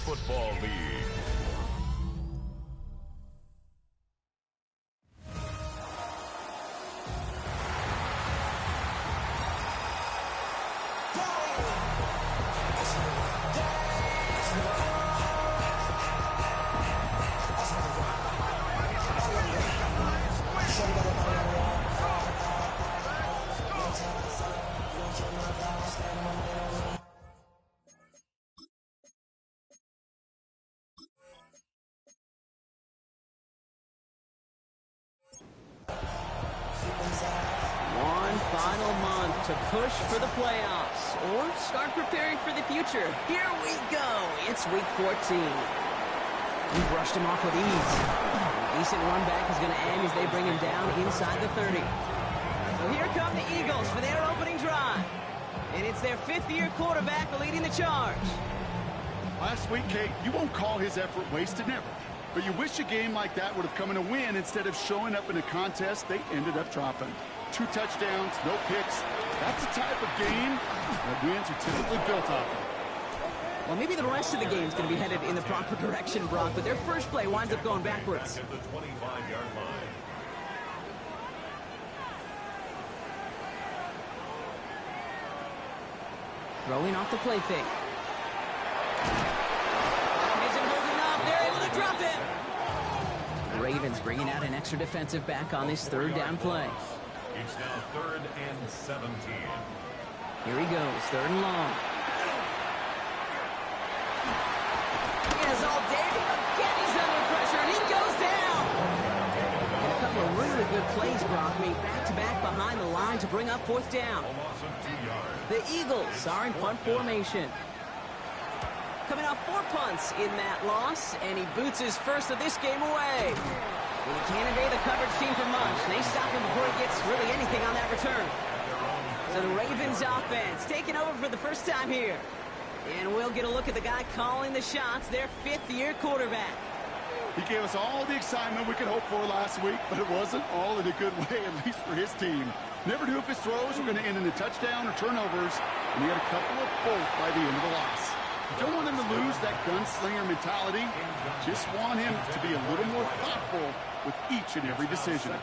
Football League. One final month to push for the playoffs or start preparing for the future. Here we go. It's week 14. We brushed him off with ease. A decent run back is going to end as they bring him down inside the 30. So here come the Eagles for their opening drive. And it's their fifth-year quarterback leading the charge. Last week, Kate, you won't call his effort wasted, never. But you wish a game like that would have come in a win instead of showing up in a contest they ended up dropping. 2 touchdowns, no picks. That's the type of game that wins are typically built off of. Well, maybe the rest of the game is going to be headed in the proper direction, Brock, but their first play winds up going backwards. At the 25-yard line. Throwing off the play fake. Isn't holding up. They're able to drop him. The Ravens bringing out an extra defensive back on this third down play. It's now 3rd and 17. Here he goes, 3rd and long. He has all day. Again, he's under pressure, and he goes down. And a couple of really good plays, Brock, made back-to-back behind the line to bring up 4th down. Loss of 2 yards. The Eagles are in punt formation. Coming off 4 punts in that loss, and he boots his first of this game away. And he can't evade the coverage team for much. They stop him before he gets really anything on that return. So the Ravens offense taking over for the first time here. And we'll get a look at the guy calling the shots, their 5th-year quarterback. He gave us all the excitement we could hope for last week, but it wasn't all in a good way, at least for his team. Never knew if his throws were going to end in a touchdown or turnovers, and he had a couple of both by the end of the loss. You don't want him to lose that gunslinger mentality. Just want him to be a little more thoughtful with each and every decision.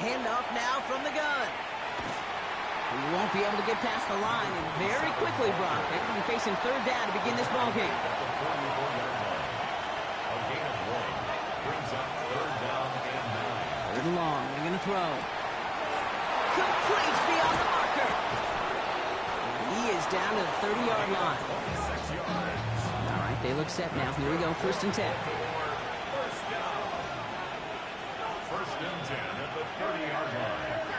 Handoff now from the gun. He won't be able to get past the line, and very quickly, Brock, they're going to be facing 3rd down to begin this ballgame. A gain of 1 brings up 3rd down and 9. 3rd and long, they're going to throw. Complete beyond the marker. He is down to the 30-yard line. 6 yards. All right, they look set now. Here we go, 1st and 10. First down. 1st and 10 at the 30-yard line.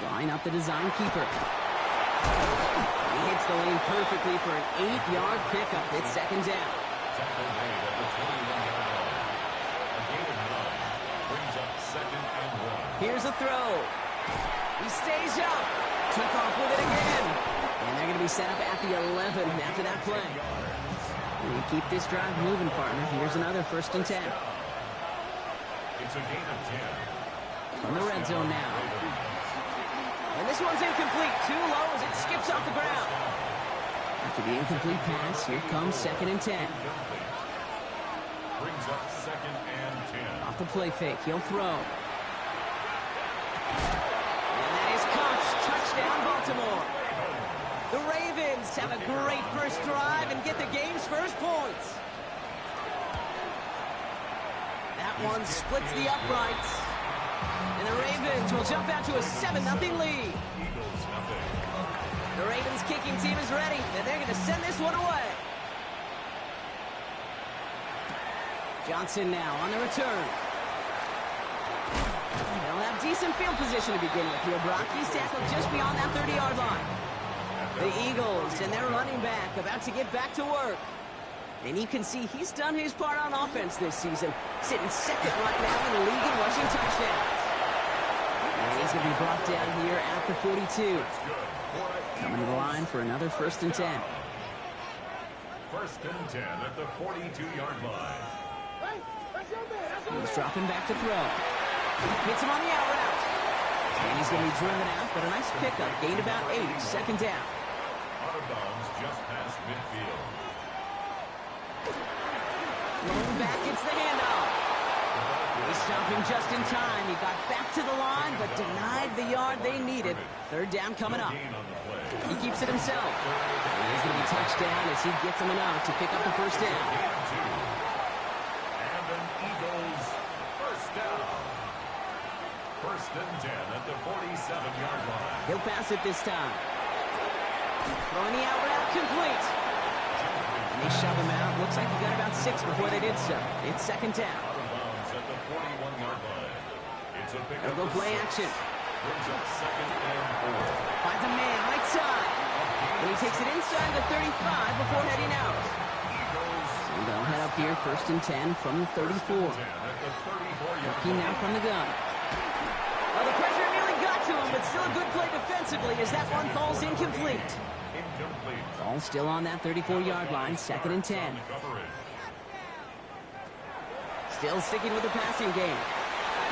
Line up the design keeper. He hits the lane perfectly for an 8-yard pickup. It's 2nd down. Tackle made at the 21-yard line. A gain of 9 brings up 2nd and 1. Here's a throw. He stays up. Took off with it again. And they're going to be set up at the 11 after that play. You keep this drive moving, partner. Here's another 1st and 10. It's a gain of 10. From the red zone now. And this one's incomplete. Too low as it skips off the ground. After the incomplete pass, here comes 2nd and 10. Brings up 2nd and 10. Off the play fake, he'll throw. And that is caught. Touchdown, Baltimore. The Ravens have a great first drive and get the game's first points. That one splits the uprights. And the Ravens will jump out to a 7-0 lead. Eagles nothing. The Ravens kicking team is ready, and they're going to send this one away. Johnson now on the return. They'll have decent field position to begin with here, Brock. He's tackled just beyond that 30-yard line. The Eagles and their running back about to get back to work. And you can see he's done his part on offense this season, sitting 2nd right now in the league in rushing touchdowns. And he's going to be brought down here at the 42. Coming to the line for another 1st and 10. 1st and 10 at the 42-yard line. He's dropping back to throw. Hits him on the out route. And he's going to be driven out, but a nice pickup. Gained about 8, second down. Out of bounds just past midfield. Rolling back, it's the handoff. They stopped him just in time. He got back to the line, but denied the yard they needed. Third down coming up. He keeps it himself. And he's going to be touchdown as he gets him enough to pick up the first down. And an Eagles first down. First and 10 at the 47-yard line. He'll pass it this time. Throwing the out route complete. And they shove him out. Looks like he got about 6 before they did so. It's second down. Out of bounds at the 41-yard line. It's a pickup. They'll go play action. Brings up second and 4. Finds a man right side. And he takes it inside the 35 before heading out. So they'll head up here, first and 10 from the 34. Looking now from the gun. Well, the pressure nearly got to him, but still a good play defensively as that one falls incomplete. Ball still on that 34-yard line, second and 10. Still sticking with the passing game.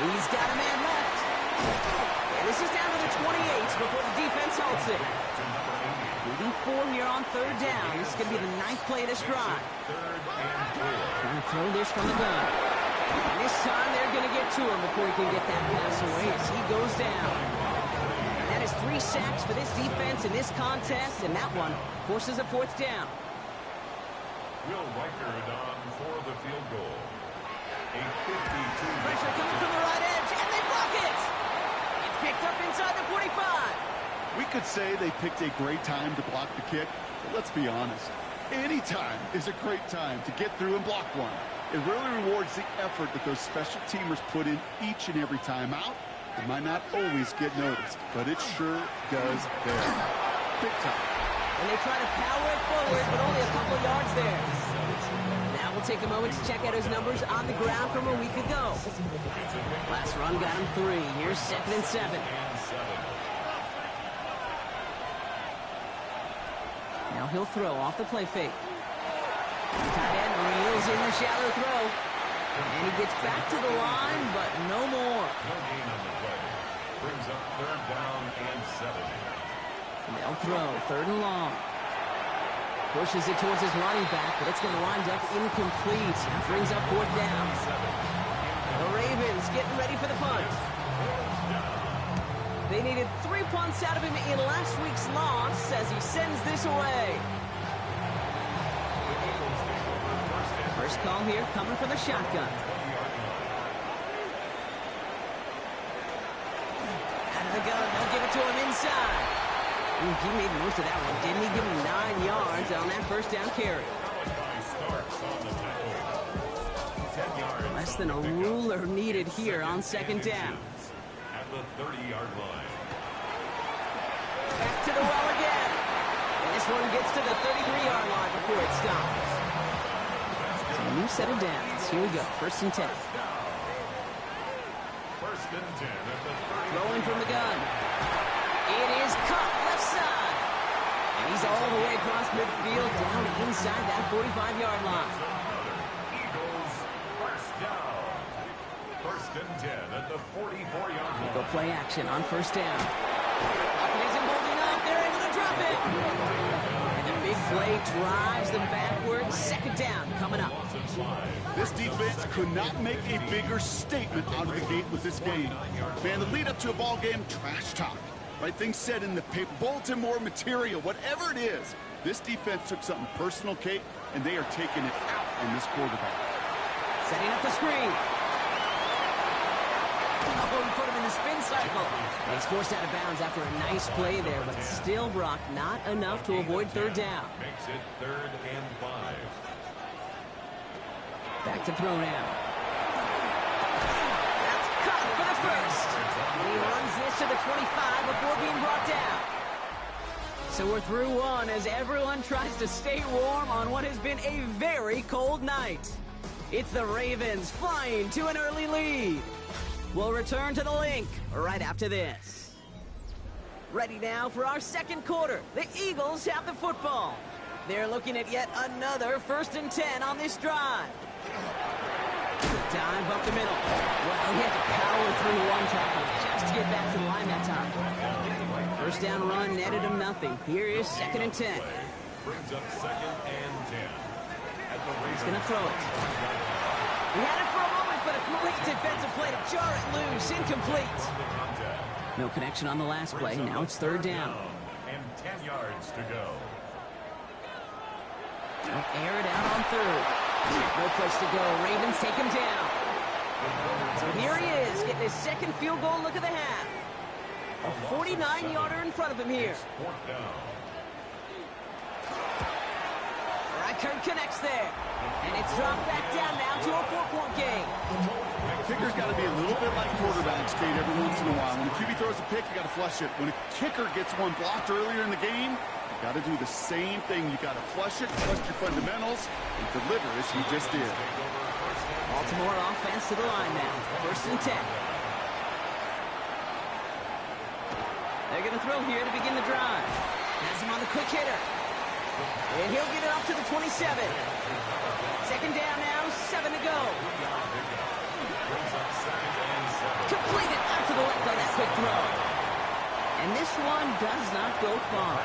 He's got a man left. And this is down to the 28 before the defense halts it. Moving 4 here on third down. This is going to be the 9th play of this drive. Trying to throw this from the gun. And this time they're going to get to him before he can get that pass away as he goes down. And that is 3 sacks for this defense in this contest, and that one forces a fourth down. Will Riker on for the field goal. A 52. Pressure coming from the right edge, and they block it! It's picked up inside the 45. We could say they picked a great time to block the kick, but let's be honest. Any time is a great time to get through and block one. It really rewards the effort that those special teamers put in each and every time out. It might not always get noticed, but it sure does there. Big time. And they try to power it forward, but only a couple yards there. Now we'll take a moment to check out his numbers on the ground from a week ago. Last run got him 3. Here's second and 7. Now he'll throw off the play fake. Tight end reels in the shallow throw. And he gets back to the line, but no more. No gain on the play. Brings up third down and 7. They'll throw, third and long. Pushes it towards his running back, but it's going to wind up incomplete. That brings up fourth down. The Ravens getting ready for the punt. They needed 3 punts out of him in last week's loss as he sends this away. First call here coming from the shotgun. Out of the gun, they'll give it to him inside. Ooh, he made most of that one, didn't he? Give him 9 yards on that first down carry. Less than a ruler needed here on second down. At the 30-yard line. Back to the well again. And this one gets to the 33-yard line before it stops. So a new set of downs. Here we go, first and 10. First and 10 at the 30. Throwing from the gun. It is caught left side. And he's all the way across midfield down inside that 45-yard line. Eagles first down. First and 10 at the 44-yard line. Go play action on first down. Pocket isn't holding up. They're able to drop it. And the big play drives them backwards. Second down coming up. This defense could not make a bigger statement out of the gate with this game. Man, the lead up to a ball game, trash talk. Right things said in the paper, bulletin board material, whatever it is. This defense took something personal, Kate, and they are taking it out on this quarterback. Setting up the screen. Oh, he put him in the spin cycle. And he's forced out of bounds after a nice play there, but still, Brock, not enough to avoid third down. Makes it third and 5. Back to throw now. That's cut for the first. And he runs this to the 25 before being brought down. So we're through one as everyone tries to stay warm on what has been a very cold night. It's the Ravens flying to an early lead. We'll return to the link right after this. Ready now for our second quarter. The Eagles have the football. They're looking at yet another first and 10 on this drive. Dive up the middle. Well, he had to power through one tackle just to get back to the line that time. First down run netted him nothing. Here is 2nd and 10. Brings up 2nd and 10. He's going to throw it. He had it for a moment, but a great defensive play to jar it loose. Incomplete. No connection on the last play. Now it's 3rd down. And 10 yards to go. They'll air it out on 3rd. No place to go. Ravens take him down. So here he is, getting his 2nd field goal look of the half. A 49-yarder in front of him here. 4th down. Reichert connects there. And it's dropped back down now to a 4-point game. Kicker's got to be a little bit like quarterbacks, Kate, every once in a while. When a QB throws a pick, you got to flush it. When a kicker gets one blocked earlier in the game, you got to do the same thing. You got to flush it, flush your fundamentals, and deliver as he just did. Baltimore offense to the line now. 1st and 10. They're going to throw here to begin the drive. Has him on the quick hitter. And he'll get it up to the 27. 2nd down now, 7 to go. Completed out to the left on that quick throw. And this one does not go far.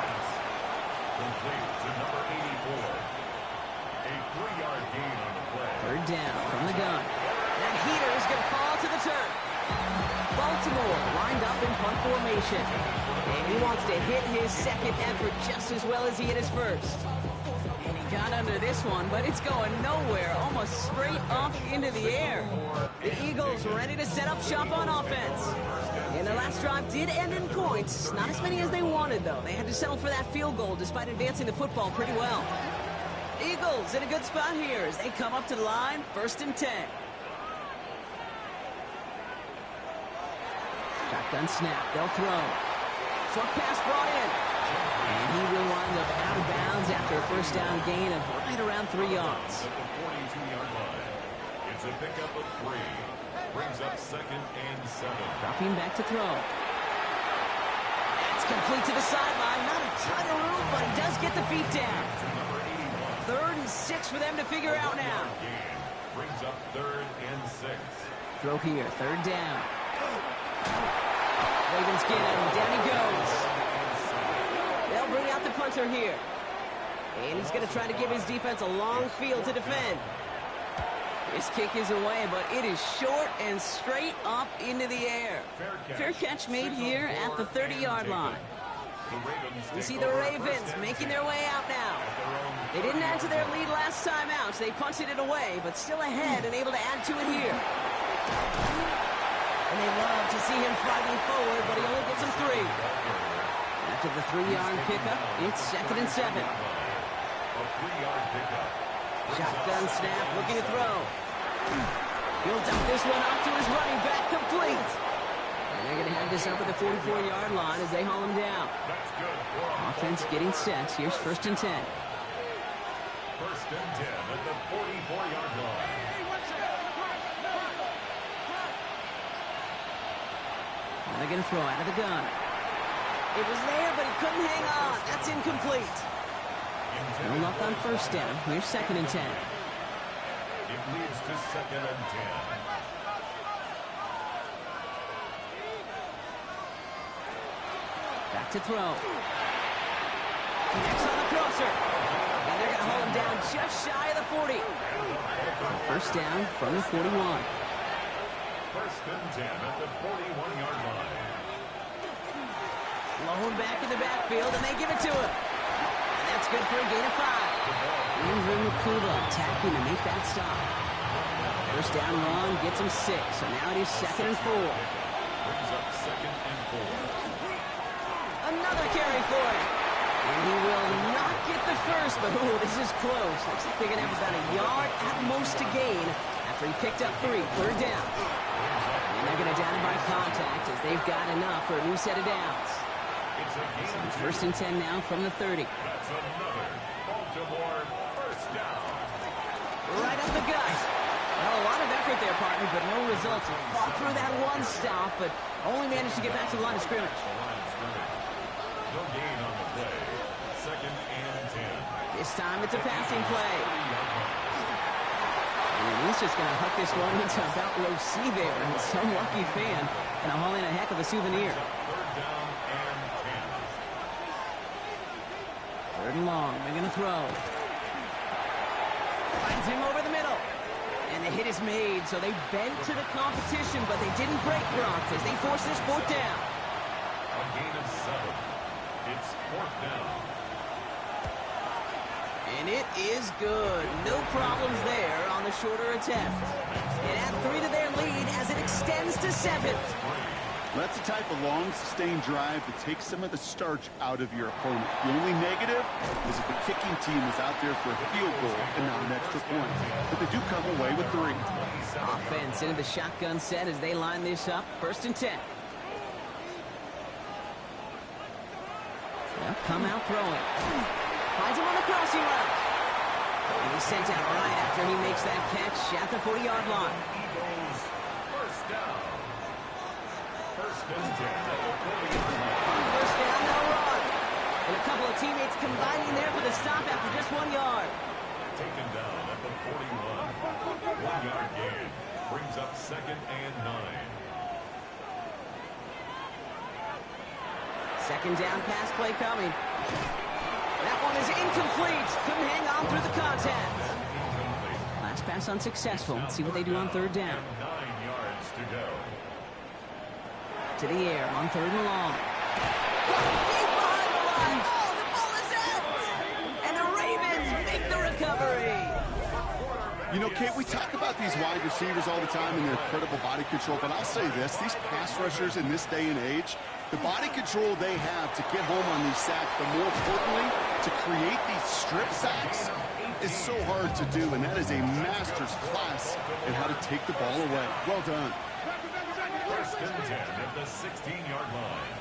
Complete to number 84. A 3-yard gain on the play. 3rd down from the gun. That heater is going to fall to the turf. Baltimore lined up in punt formation. And he wants to hit his 2nd effort just as well as he hit his 1st. And he got under this one, but it's going nowhere, almost straight up into the air. The Eagles ready to set up shop on offense. And their last drive did end in points. Not as many as they wanted, though. They had to settle for that field goal despite advancing the football pretty well. Eagles in a good spot here as they come up to the line, 1st and 10. Shotgun snap, they'll throw. Short pass brought in. And he will wind up out of bounds after a 1st down gain of right around 3 yards. At the 42-yard line. It's a pickup of 3. Brings up 2nd and 7. Dropping back to throw. That's complete to the sideline. Not a ton of room, but he does get the feet down. 3rd and 6 for them to figure out now. Brings up 3rd and 6. Throw here, 3rd down. Ravens get him. Down he goes. They'll bring out the punter here. And he's going to try to give his defense a long field to defend. This kick is away, but it is short and straight up into the air. Fair catch made here at the 30-yard line. You see the Ravens making their way out now. They didn't add to their lead last time out, so they punted it away, but still ahead and able to add to it here. And they love to see him fighting forward, but he only gets him 3. After the 3-yard pickup, it's 2nd and 7. Shotgun snap, looking to throw. He'll dump this one off to his running back, complete. And they're going to have this up at the 44-yard line as they haul him down. Offense getting set. Here's 1st and 10. 1st and 10 at the 44-yard line. And they're going to throw out of the gun. It was there, but he couldn't hang on. That's incomplete. No luck on 1st down. Here's 2nd and 10. It leads to 2nd and 10. Back to throw. Connects on the crosser. And they're going to hold him down just shy of the 40. So 1st down from the 41. 1st and 10 at the 41-yard line. Low him back in the backfield, and they give it to him. And that's good for a gain of 5. Andrew Makuba attacking to make that stop. 1st down run gets him 6. So now it is 2nd and 4. Brings up 2nd and 4. Another carry for him. And he will not get the 1st, but ooh, this is close. Looks like they're going to have about a yard at most to gain after he picked up 3. 3rd down. And they're going to down him by contact as they've got enough for a new set of downs. So 1st and 10 now from the 30. That's another Baltimore 1st down. Right up the gut. Well, a lot of effort there, partner, but no results. He fought through that one stop, but only managed to get back to the line of scrimmage. No gain on the play. 2nd and 10. This time it's a passing play. And He's just going to hook this one into about row C there. And some lucky fan going to haul in a heck of a souvenir. Third down and 10. Third and long. They're going to throw. Finds him over the middle. And the hit is made, so they bent to the competition, but they didn't break Gronk as they force this fourth down. A gain of 7. It's fourth down. And it is good. No problems there on the shorter attempt. And add 3 to their lead as it extends to 7. That's the type of long, sustained drive that takes some of the starch out of your opponent. The only negative is if the kicking team is out there for a field goal and not an extra point. But they do come away with 3. Offense into the shotgun set as they line this up. First and 10. They'll come out throwing. Finds him on the crossing route. And he's sent out right after he makes that catch at the 40-yard line. Eagles first down. First and 10 at the 40-yard line. On first down, they'll run. And a couple of teammates combining there for the stop after just 1 yard. Taken down at the 41. 1-yard gain. Brings up second and 9. Second down pass play coming. That one is incomplete. Couldn't hang on through the contact. Last pass unsuccessful. Let's see what they do on third down. 9 yards to go. To the air on third and long. Deep behind the line. Oh, the ball is out. And the Ravens make the recovery. You know, Kate, we talk about these wide receivers all the time and their incredible body control, but I'll say this, these pass rushers in this day and age, the body control they have to get home on these sacks, but more importantly, to create these strip sacks is so hard to do, and that is a master's class in how to take the ball away. Well done. First and 10 at the 16-yard line.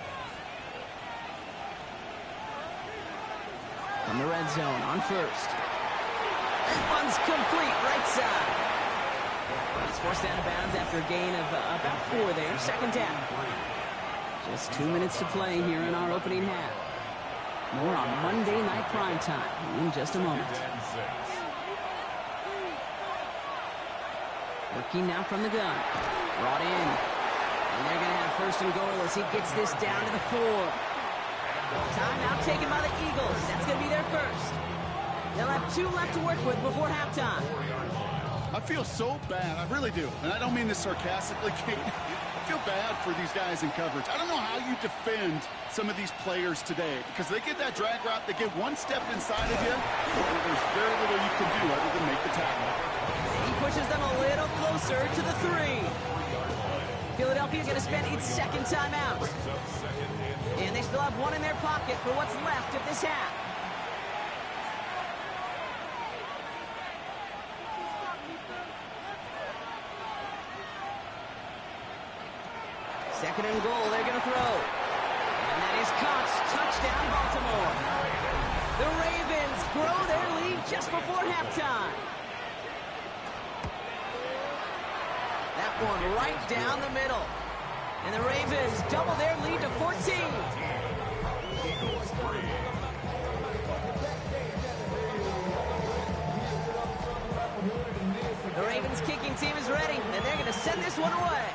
From the red zone on first. That one's complete, right side. He's forced out of bounds after a gain of about 4 there. Second down. Just 2 minutes to play here in our opening half. More on Monday Night Primetime in just a moment. Working now from the gun. Brought in. And they're going to have first and goal as he gets this down to the 4. Timeout taken by the Eagles. That's going to be their first. They'll have 2 left to work with before halftime. I feel so bad. I really do. And I don't mean this sarcastically, Kate. I feel bad for these guys in coverage. I don't know how you defend some of these players today because they get that drag route, they get 1 step inside of you, and there's very little you can do other than make the tackle. He pushes them a little closer to the 3. Philadelphia going to spend its second timeout. And they still have 1 in their pocket for what's left of this half. Second and goal, they're going to throw. And that is caught. Touchdown, Baltimore. The Ravens grow their lead just before halftime. That one right down the middle. And the Ravens double their lead to 14. The Ravens kicking team is ready, and they're going to send this one away.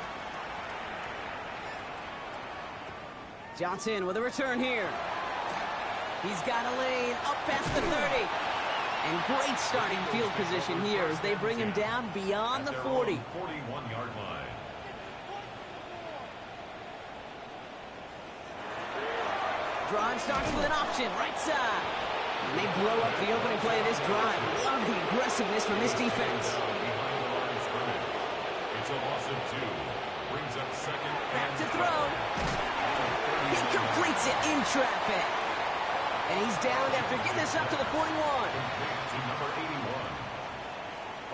Johnson with a return here. He's got a lane up past the 30. And great starting field position here as they bring him down beyond the 40. 41-yard line. Drive starts with an option, right side. And they blow up the opening play of this drive. Love the aggressiveness from this defense. Behind the line of scrimmage. It's a loss of 2. Brings up second. Back to throw. He completes it in traffic. And he's down after getting this up to the 41. To number 81.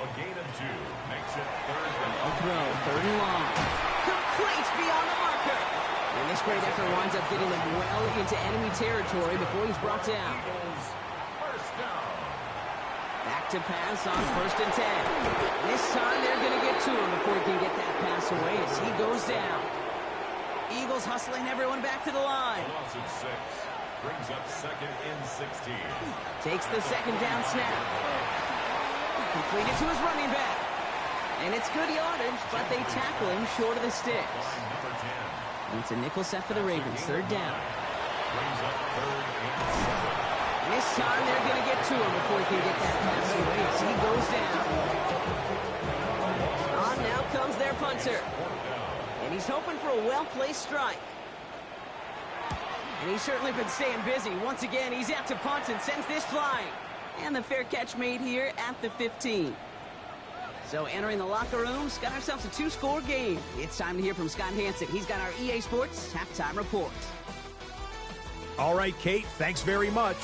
A gain of 2 makes it third and A throw, third and long. Complete beyond the marker. And this great effort winds up getting them well into enemy territory before he's brought down. Eagles first down. Back to pass on first and 10. This time they're going to get to him before he can get that pass away as he goes down. Eagles hustling everyone back to the line. A loss of 6. Brings up second and 16. Takes the second down snap. Completed to his running back. And it's good yardage, but they tackle him short of the sticks. Number 10. It's a nickel set for the Ravens. Third down. Brings up third and 7. And this time they're going to get to him before he can get that pass away as he goes down. On now comes their punter. And he's hoping for a well-placed strike. And he's certainly been staying busy. Once again, he's out to punt and sends this flying. And the fair catch made here at the 15. So entering the locker rooms, got ourselves a 2-score game. It's time to hear from Scott Hansen. He's got our EA Sports halftime report. All right, Kate, thanks very much.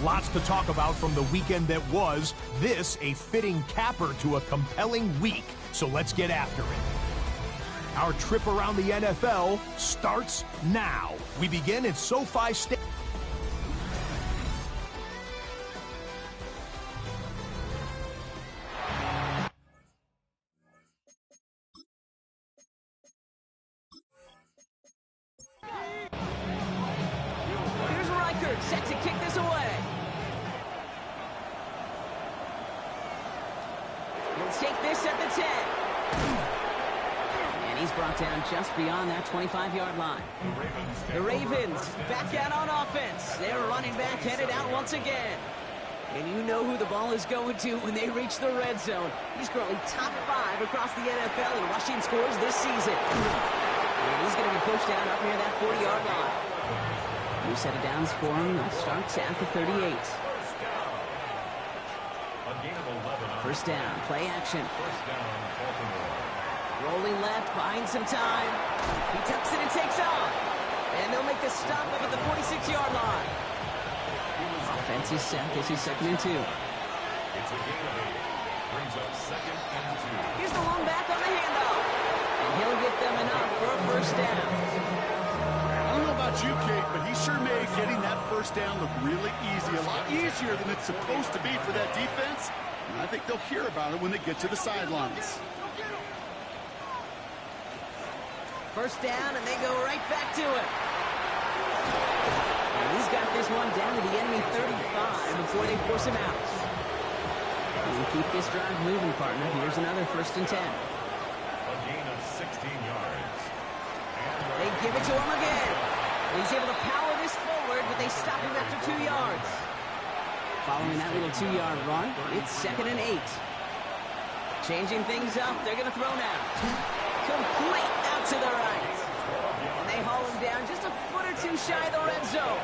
Lots to talk about from the weekend that was. This a fitting capper to a compelling week. So let's get after it. Our trip around the NFL starts now. We begin at SoFi Stadium. Set to kick this away. He'll take this at the 10. And he's brought down just beyond that 25-yard line. The Ravens back out on offense. Their running back headed out once again. And you know who the ball is going to when they reach the red zone. He's currently top 5 across the NFL in rushing scores this season. And he's going to be pushed down up near that 40-yard line. New set of downs for him. Starts at the 38. First down, play action. Rolling left, buying some time. He tucks it and takes off. And they'll make the stop up at the 46-yard line. Offense is set. This is 2nd and 2. It's a gain of 8. Brings up 2nd and 2. Here's the long back on the handoff. And he'll get them enough for a first down. I don't know about you, Kate, but he sure made getting that first down look really easy. A lot easier than it's supposed to be for that defense. And I think they'll hear about it when they get to the sidelines. First down, and they go right back to it. And he's got this one down to the enemy 35 before they force him out. And keep this drive moving, partner. Here's another 1st and 10. A gain of 16 yards. They give it to him again. He's able to power this forward, but they stop him after 2 yards. Following that little 2-yard run, it's 2nd and 8. Changing things up, they're going to throw now. Complete out to the right. And they haul him down just a foot or two shy of the red zone.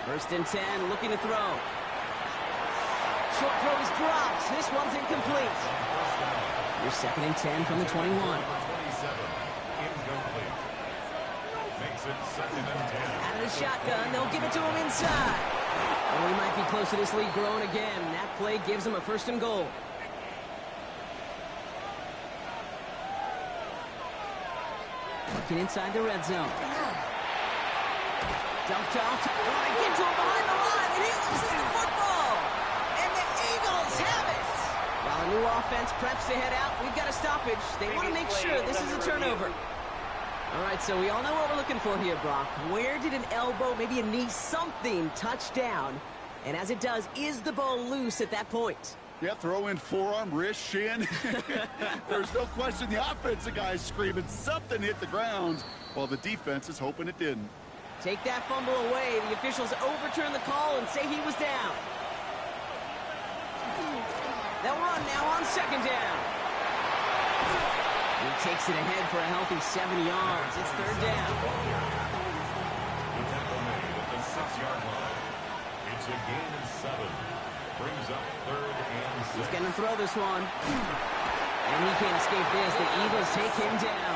1st and 10, looking to throw. Short throw is dropped. This one's incomplete. Your 2nd and 10 from the 21. Makes it 2nd and 10. Out of the shotgun, they'll give it to him inside. And we might be close to this lead growing again. That play gives them a 1st and goal. Working inside the red zone. Dumped off. They get to him behind the line, and he loses the football. And the Eagles have it. While a new offense preps to head out, we've got a stoppage. They want to make sure this is a turnover. All right, so we all know what we're looking for here, Brock. Where did an elbow, maybe a knee, something touch down? And as it does, is the ball loose at that point? Yeah, throw in forearm, wrist, shin. There's no question the offensive guy's screaming something hit the ground while the defense is hoping it didn't. Take that fumble away. The officials overturn the call and say he was down. They'll run now on 2nd down. He takes it ahead for a healthy 7 yards. It's 3rd down. The tackle made at the 6-yard line. It's a gain of 7. Brings up 3rd and 6. He's going to throw this one. And he can't escape this. The Eagles take him down.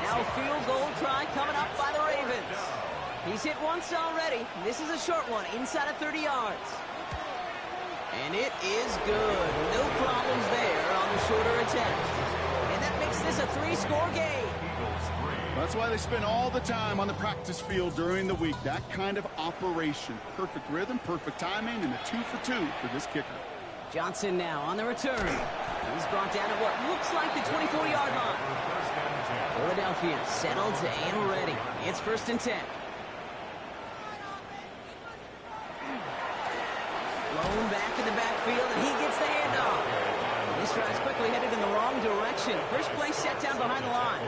Now field goal try coming up by the Ravens. He's hit once already. This is a short one, inside of 30 yards. And it is good. No problems there on the shorter attempt. And that makes this a 3-score game. That's why they spend all the time on the practice field during the week. That kind of operation. Perfect rhythm, perfect timing, and a 2 for 2 for this kicker. Johnson now on the return. He's brought down at what looks like the 24-yard line. Philadelphia settled and ready. It's 1st and 10. Blown back in the backfield, and he gets the handoff. This drive's quickly headed in the wrong direction. First play set down behind the line.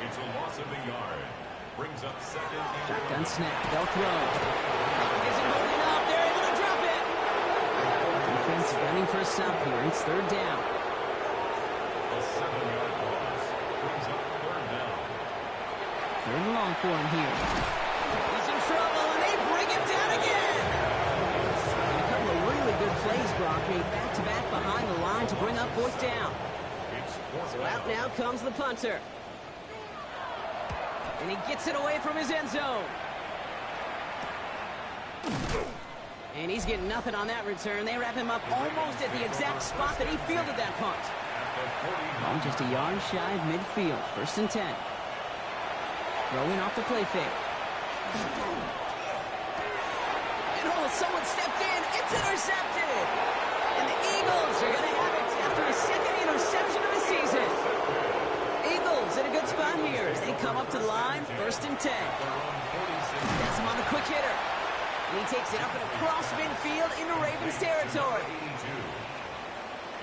It's a loss of a yard. Brings up second and Shotgun snap. They'll throw. Isn't holding up. They're able to drop it. Defense gunning for a stop here. It's third down. a 7-yard loss. Brings up third down. Third and long for him here. He's in trouble, and they bring him down again. And a couple of really good plays, Brock, made back-to-back behind the line to bring up fourth down. It's fourth So down. out now comes the punter. And he gets it away from his end zone. And he's getting nothing on that return. They wrap him up almost at the exact spot that he fielded that punt. Ball just a yard shy of midfield. First and 10. Throwing off the play fake. And oh, someone stepped in. It's intercepted. And the Eagles are going to have it after a second interception of the season. Eagles in a good spot here as they come up to the line. First and 10. That's him on the quick hitter. And he takes it up and across midfield into Ravens territory.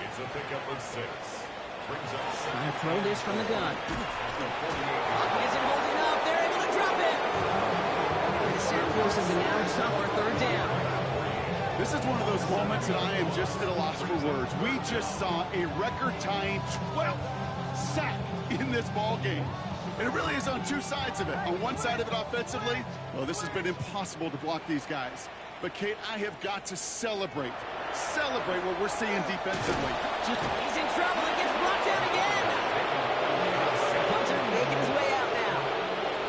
It's a pickup of 6. Brings up Trying to throw this from the gun. Isn't holding up. They're able to drop it. And the sack forces a now tougher third down. This is one of those moments that I am just at a loss for words. We just saw a record-tying 12th sack in this ball game. And it really is on two sides of it. On one side of it offensively, well, this has been impossible to block these guys. But, Kate, I have got to celebrate what we're seeing defensively. He's in trouble and gets blocked out again. Punter making his way out now.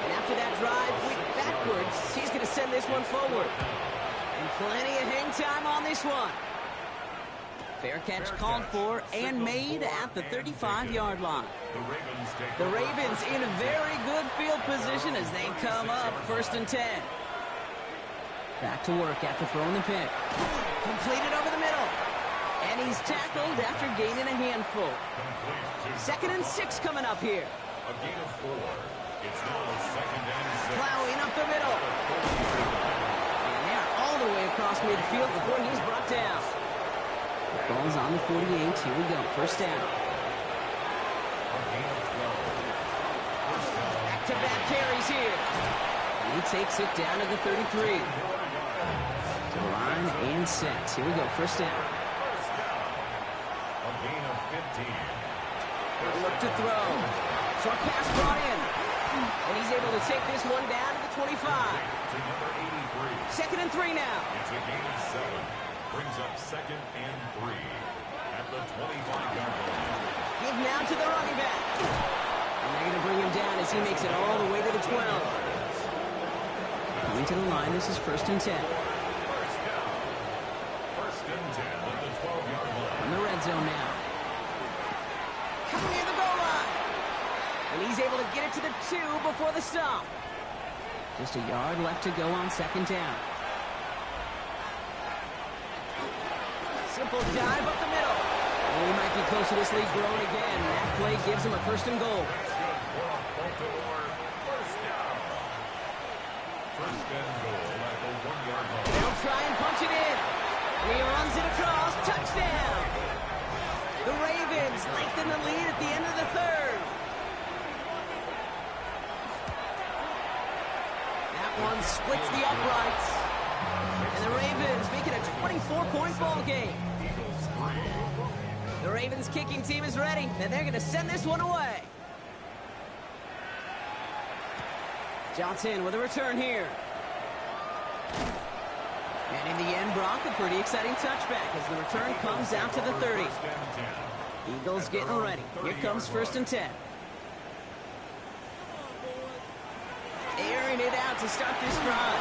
And after that drive went backwards, he's going to send this one forward. And plenty of hang time on this one. Fair catch called for and made at the 35-yard line. The Ravens in a very good field position as they come up first and 10. Back to work after throwing the pick. Completed over the middle. And he's tackled after gaining a handful. Second and 6 coming up here. a gain of 4. It's now second and 6. Plowing up the middle. And they're all the way across midfield before he's brought down. The ball's on the 48. Here we go. First down. A gain of 12. First down. Back-to-back carries here. And he takes it down to the 33. To the line and set. Here we go. First down. First down. A gain of 15. Look to throw. Short pass brought in. And he's able to take this one down to the 25. To number 83. Second and 3 now. It's a gain of 7. Brings up second and 3 at the 25-yard line. Give now to the running back. And they're going to bring him down as he makes it all the way to the 12. Coming to the line, this is first and 10. First down. First and 10 at the 12-yard line. On the red zone now. Coming near the goal line. And he's able to get it to the 2 before the stop. Just a yard left to go on second down. Simple dive up the middle. Oh, he might be close to this lead growing again. That play gives him a first and goal. That's good for a Baltimore first down. First and goal at the 1-yard line. They'll try and punch it in. And he runs it across. Touchdown. The Ravens lengthen the lead at the end of the third. That one splits the uprights. And the Ravens make it a 24-point ball game. Eagles 3. The Ravens kicking team is ready, and they're going to send this one away. Johnson with a return here. And in the end, Brock, a pretty exciting touchback as the return comes out to the 30. First and 10. Eagles getting ready. Here comes first and 10. Airing it out to start this drive.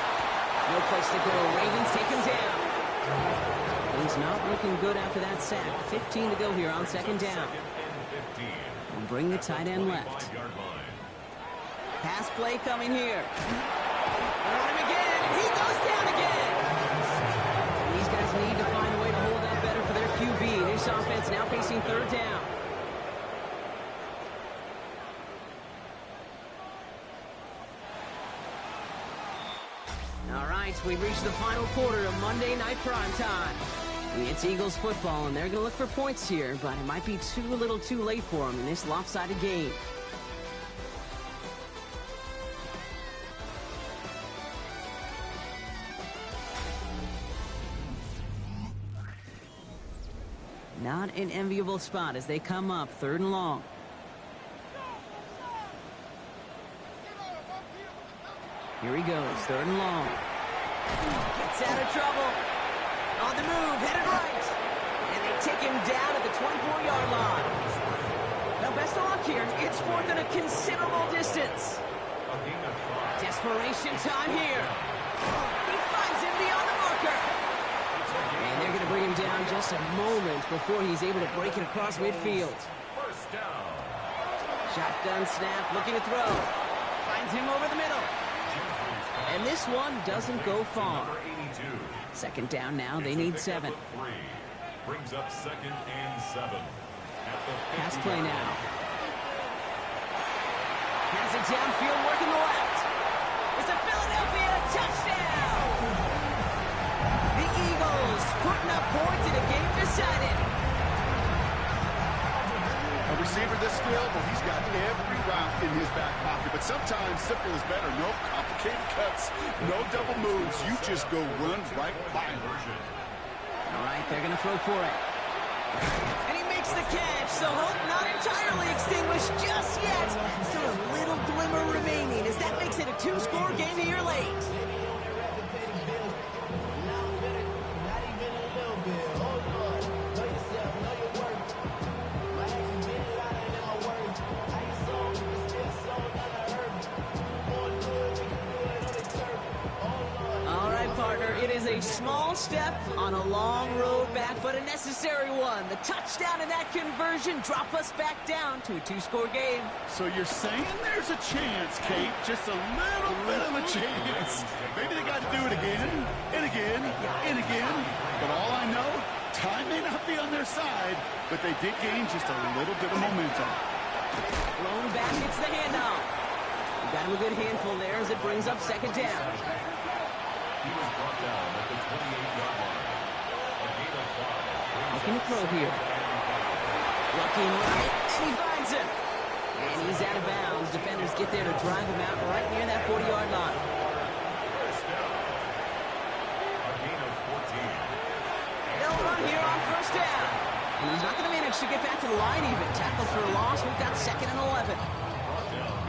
No place to go. Ravens take him down. Things not looking good after that sack. 15 to go here on second down. Second and 15. And bring the tight end left. 5-yard line. Pass play coming here. On him again. He goes down again. And these guys need to find a way to hold up better for their QB. This offense now facing third down. All right, we've reached the final quarter of Monday Night Primetime. It's Eagles football, and they're going to look for points here, but it might be a little too late for them in this lopsided game. Not an enviable spot as they come up 3rd and long. Here he goes, 3rd and long. Gets out of trouble. On the move, headed right. And they take him down at the 24-yard line. Now, best of luck here. It's 4th and a considerable distance. Desperation time here. He finds him beyond the marker. And they're going to bring him down just a moment before he's able to break it across midfield. Shotgun snap, looking to throw. Finds him over the middle. And this one doesn't go far. 2nd down now. They need 7. Brings up 2nd and 7. Pass play now. Has it downfield, working the left. It's a Philadelphia touchdown. The Eagles putting up points in a game decided. A receiver this skilled, well, he's got every route in his back pocket. But sometimes simple is better. No complicated cuts, no double moves. You just go run right by him. All right, they're going to throw for it. And he makes the catch, so hope not entirely extinguished just yet. Still a little glimmer remaining as that makes it a 2-score game here late. It is a small step on a long road back, but a necessary one. The touchdown and that conversion drop us back down to a 2-score game. So you're saying there's a chance, Kate, just a little bit of a chance. Maybe they got to do it again and again and again. But all I know, time may not be on their side, but they did gain just a little bit of momentum. Blown back, it's the handoff. We got him a good handful there as it brings up 2nd down. He was brought down at the 28-yard line. A gain of 5. Looking to throw here. Looking right, and he finds him. And he's out of bounds. Defenders get there to drive him out right near that 40-yard line. First down. A gain of 14. They'll run here on 1st down. And he's not going to manage to get back to the line even. Tackle for a loss. We've got 2nd and 11.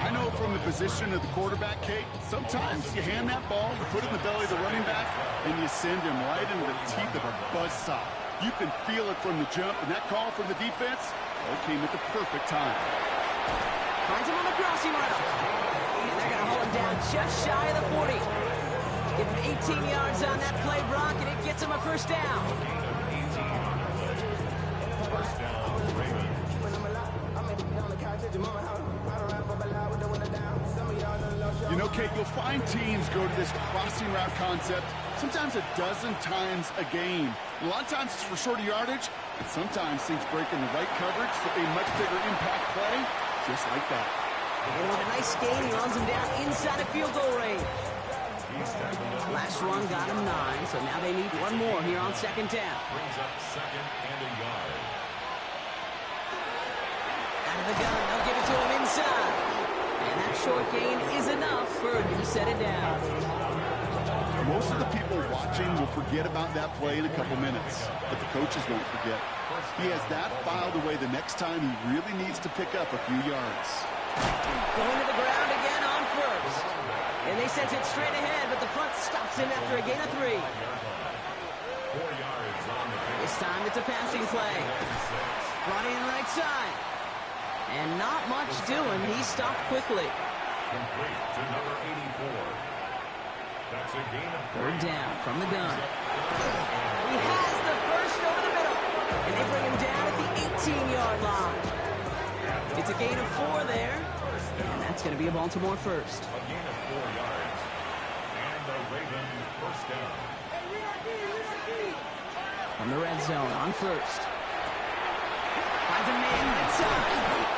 I know from the position of the quarterback, Kate, sometimes you hand that ball, you put it in the belly of the running back, and you send him right into the teeth of a buzzsaw. You can feel it from the jump, and that call from the defense, it came at the perfect time. Finds him on the crossing route. And they're going to hold him down just shy of the 40. Give him 18 yards on that play, Brock, and it gets him a 1st down. First down, Ravens. You know, Kate, you'll find teams go to this crossing route concept sometimes a dozen times a game. A lot of times it's for shorter yardage, but sometimes things break in the right coverage for a much bigger impact play, just like that. And with a nice gain, he runs him down inside of field goal range. Last run got him 9, so now they need one more here on 2nd down. Brings up 2nd and a yard. Out of the gun, they'll give it to him inside. And that short gain is enough for a new set of downs. Most of the people watching will forget about that play in a couple minutes, but the coaches won't forget. He has that filed away the next time he really needs to pick up a few yards. Going to the ground again on 1st. And they sent it straight ahead, but the front stops him after a gain of 3. 4 yards on the pitch. This time it's a passing play. Brought in right side. And not much doing. He stopped quickly. Complete to number 84. That's a gain of 3rd down from the gun. He has the first over the middle. And they bring him down at the 18-yard line. It's a gain of 4 there. And that's going to be a Baltimore 1st. A gain of 4 yards. And the Ravens 1st down. From the red zone on 1st. Finds a man inside.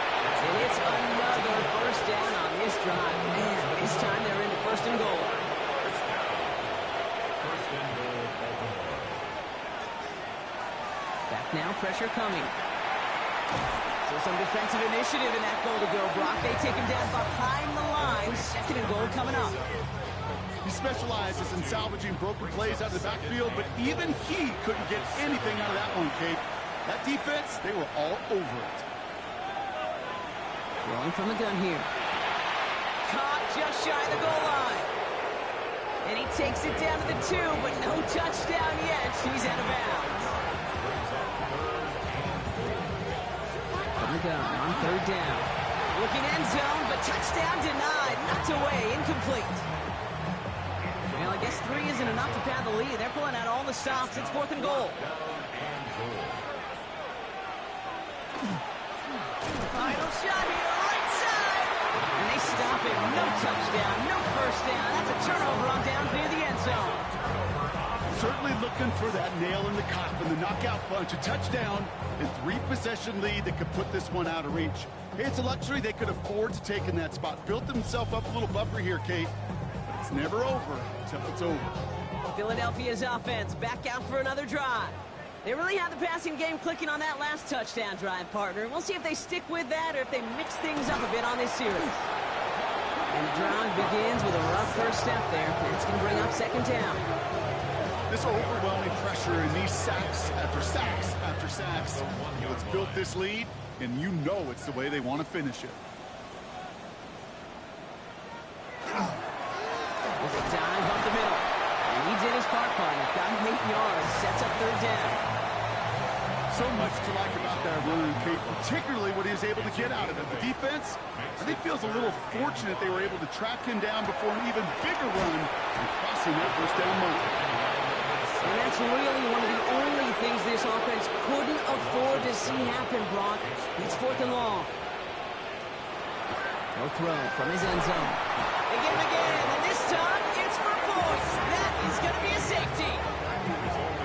And it's another 1st down on this drive. Man, this time they're into 1st and goal. now, pressure coming. So some defensive initiative in that goal to go, Brock. They take him down behind the line. Second and goal coming up. He specializes in salvaging broken plays out of the backfield, but even he couldn't get anything out of that one, Kate. That defense, they were all over it. Rolling from the gun here. Caught just shy of the goal line. And he takes it down to the 2, but no touchdown yet. He's out of bounds. From the gun on third down. Looking end zone, but touchdown denied. Knocked away, incomplete. Well, I guess 3 isn't enough to pad the lead. They're pulling out all the stops. It's 4th and goal. Final shot here, right side. And they stop it. No touchdown, no first down. That's a turnover on down near the end zone. Certainly looking for that nail in the coffin, the knockout punch, a touchdown, and 3-possession lead that could put this one out of reach. Hey, it's a luxury they could afford to take in that spot. Built themselves up a little buffer here, Kate. It's never over until it's over. Philadelphia's offense back out for another drive. They really had the passing game clicking on that last touchdown drive, partner. We'll see if they stick with that or if they mix things up a bit on this series. And the drive begins with a rough first step there. That's going to bring up second down. This overwhelming pressure and these sacks after sacks after sacks, it's built this lead, and you know it's the way they want to finish it. With a dive up the middle. And he did his part, partner. Got him 8 yards. Sets up third down. So much to like about that run, Kate, particularly what he was able to get out of it. The defense, I think, feels a little fortunate they were able to track him down before an even bigger run and crossing that first down mark. And that's really one of the only things this offense couldn't afford to see happen, Brock. It's 4th and long. No throw from his end zone. They get him again, and this time it's for points. That is going to be a safety.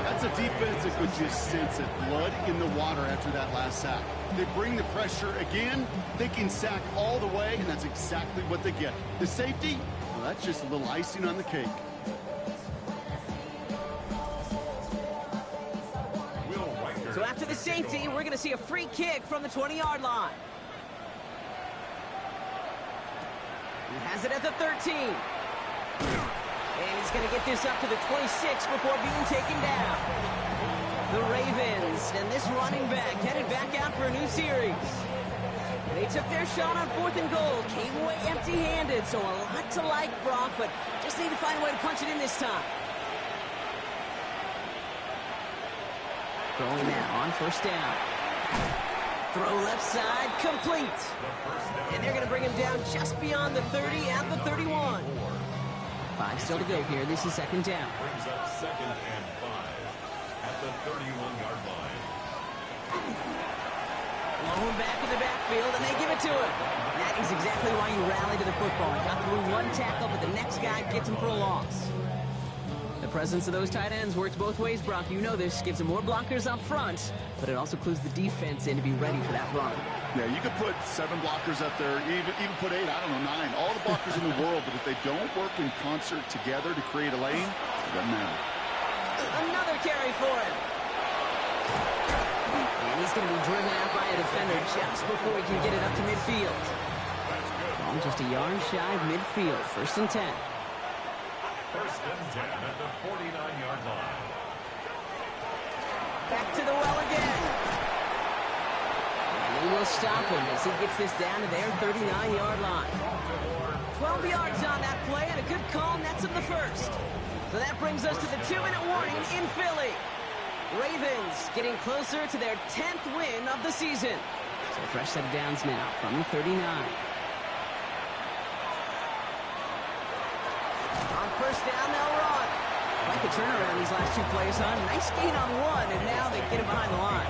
That's a defense that could just sense it. Blood in the water after that last sack. They bring the pressure again, thinking sack all the way, and that's exactly what they get. The safety, well, that's just a little icing on the cake. So after the safety, we're going to see a free kick from the 20-yard line. He has it at the 13. And he's going to get this up to the 26 before being taken down. The Ravens and this running back headed back out for a new series. They took their shot on 4th and goal, came away empty-handed, so a lot to like, Brock, but just need to find a way to punch it in this time. Throwing now on first down. Throw left side, complete. And they're going to bring him down just beyond the 30 at the 31. 5 still to go here. This is second down. Brings up 2nd and 5 at the 31-yard line. Blown back in the backfield, and they give it to him. That is exactly why you rally to the football. He got through one tackle, but the next guy gets him for a loss. The presence of those tight ends works both ways, Brock. You know this. Gives them more blockers up front, but it also clues the defense in to be ready for that run. Yeah, you could put 7 blockers up there, even put 8, I don't know, 9. All the blockers in the world, but if they don't work in concert together to create a lane, it doesn't matter. Another carry for him. And he's going to be driven out by a defender just before he can get it up to midfield. Ball just a yard shy of midfield. 1st and 10. 1st and 10 at the 49-yard line. Back to the well again. And he will stop him as he gets this down to their 39-yard line. 12 yards on that play, and a good call nets him the first. So that brings us to the 2-minute warning in Philly. Ravens getting closer to their 10th win of the season. So a fresh set of downs now from the 39. On first down, they'll run. Like the turnaround these last 2 plays, huh? Nice gain on 1, and now they get him behind the line.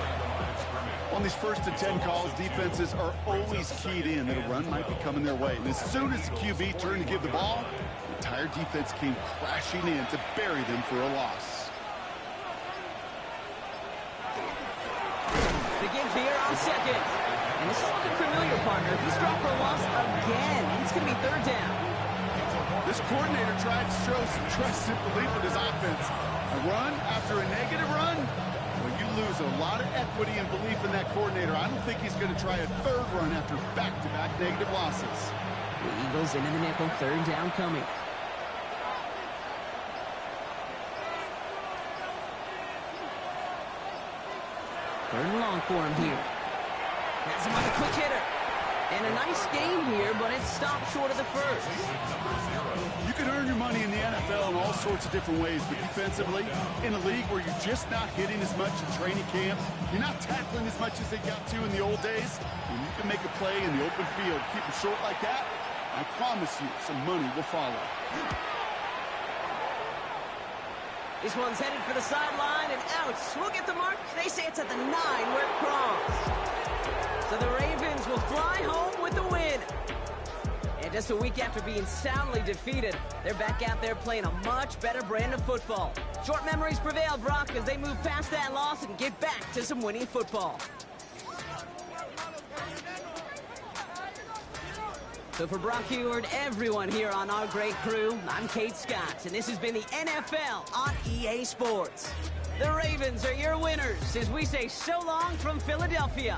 On these 1st and 10 calls, defenses are always keyed in that a run might be coming their way. And as soon as the QB turned to give the ball, the entire defense came crashing in to bury them for a loss. The give here on second. And this is looking familiar, partner. He's dropped for a loss again. It's going to be 3rd down. This coordinator tried to show some trust and belief in his offense. A run after a negative run, Well, you lose a lot of equity and belief in that coordinator. I don't think he's going to try a third run after back-to-back negative losses. The Eagles into the nickel, third down coming. Third and long for him here. Has him on a quick hitter. And a nice game here, but it stopped short of the first. You can earn your money in the NFL in all sorts of different ways, but defensively, in a league where you're just not hitting as much in training camp, you're not tackling as much as they got to in the old days, when you can make a play in the open field, keep it short like that, I promise you some money will follow. This one's headed for the sideline and out. We'll get the mark. They say it's at the 9 where it crossed. So the Ravens will fly home with the win. And just a week after being soundly defeated, they're back out there playing a much better brand of football. Short memories prevail, Brock, as they move past that loss and get back to some winning football. So for Brock Heward, everyone here on our great crew, I'm Kate Scott, and this has been the NFL on EA Sports. The Ravens are your winners as we say so long from Philadelphia.